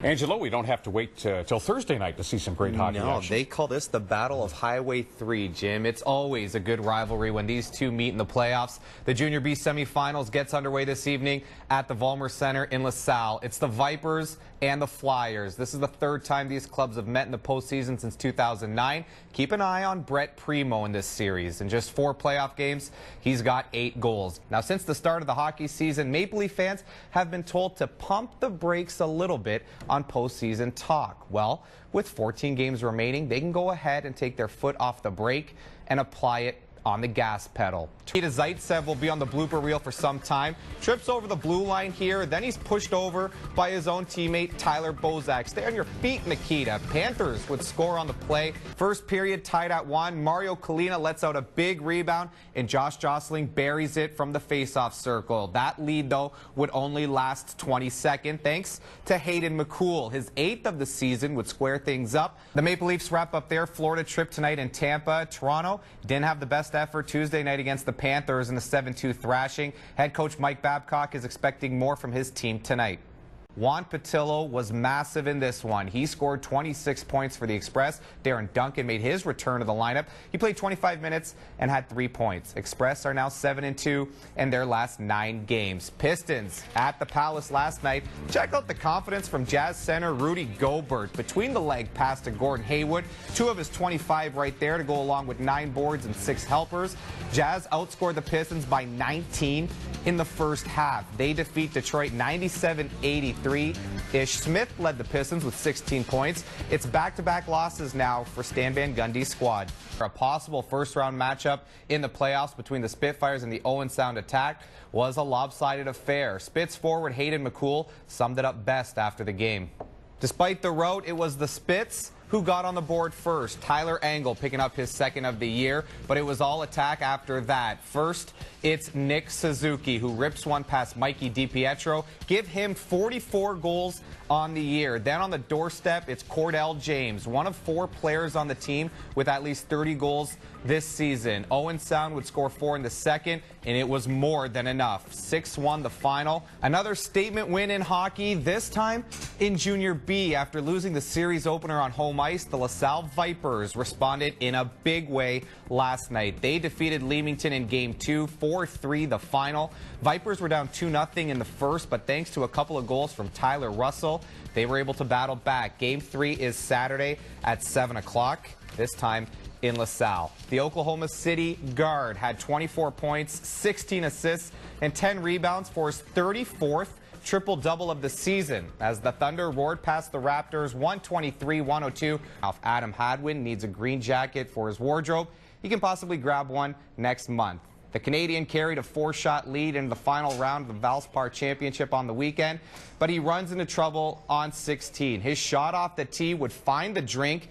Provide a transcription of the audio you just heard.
Angelo, we don't have to wait till Thursday night to see some great hockey action. No, they call this the Battle of Highway 3, Jim. It's always a good rivalry when these two meet in the playoffs. The Junior B semifinals gets underway this evening at the Vollmer Center in LaSalle. It's the Vipers and the Flyers. This is the third time these clubs have met in the postseason since 2009. Keep an eye on Brett Primo in this series. In just 4 playoff games, he's got 8 goals. Now, since the start of the hockey season, Maple Leaf fans have been told to pump the brakes a little bit on postseason talk. Well, with 14 games remaining, they can go ahead and take their foot off the brake and apply it on the gas pedal. Nikita Zaitsev will be on the blooper reel for some time. Trips over the blue line here, then he's pushed over by his own teammate Tyler Bozak. Stay on your feet, Nikita. Panthers would score on the play. First period tied at 1. Mario Kalina lets out a big rebound, and Josh Jostling buries it from the faceoff circle. That lead, though, would only last 20 seconds, thanks to Hayden McCool. His 8th of the season would square things up. The Maple Leafs wrap up their Florida trip tonight in Tampa. Toronto didn't have the best effort Tuesday night against the Panthers in the 7-2 thrashing. Head coach Mike Babcock is expecting more from his team tonight. Juan Patillo was massive in this one. He scored 26 points for the Express. Darren Duncan made his return to the lineup. He played 25 minutes and had 3 points. Express are now 7-2 in their last 9 games. Pistons at the Palace last night. Check out the confidence from Jazz center Rudy Gobert. Between the leg pass to Gordon Hayward. 2 of his 25 right there to go along with 9 boards and 6 helpers. Jazz outscored the Pistons by 19 in the first half. They defeat Detroit 97-83. Ish Smith led the Pistons with 16 points. It's back-to-back losses now for Stan Van Gundy's squad. A possible first-round matchup in the playoffs between the Spitfires and the Owen Sound Attack was a lopsided affair. Spits forward Hayden McCool summed it up best after the game. Despite the rout, it was the Spits who got on the board first. Tyler Angle picking up his 2nd of the year, but it was all attack after that. First, it's Nick Suzuki, who rips one past Mikey DiPietro. Give him 44 goals on the year. Then on the doorstep, it's Cordell James, one of 4 players on the team with at least 30 goals this season. Owen Sound would score 4 in the 2nd, and it was more than enough. 6-1 the final. Another statement win in hockey, this time in Junior B. After losing the series opener on home ice, the LaSalle Vipers responded in a big way last night. They defeated Leamington in Game 2, 4-3 the final. Vipers were down 2-0 in the first, but thanks to a couple of goals from Tyler Russell, they were able to battle back. Game 3 is Saturday at 7 o'clock, this time in LaSalle. The Oklahoma City guard had 24 points, 16 assists, and 10 rebounds for his 34th triple-double of the season as the Thunder roared past the Raptors 123-102. If Adam Hadwin needs a green jacket for his wardrobe, he can possibly grab one next month. The Canadian carried a 4-shot lead in the final round of the Valspar Championship on the weekend, but he runs into trouble on 16. His shot off the tee would find the drink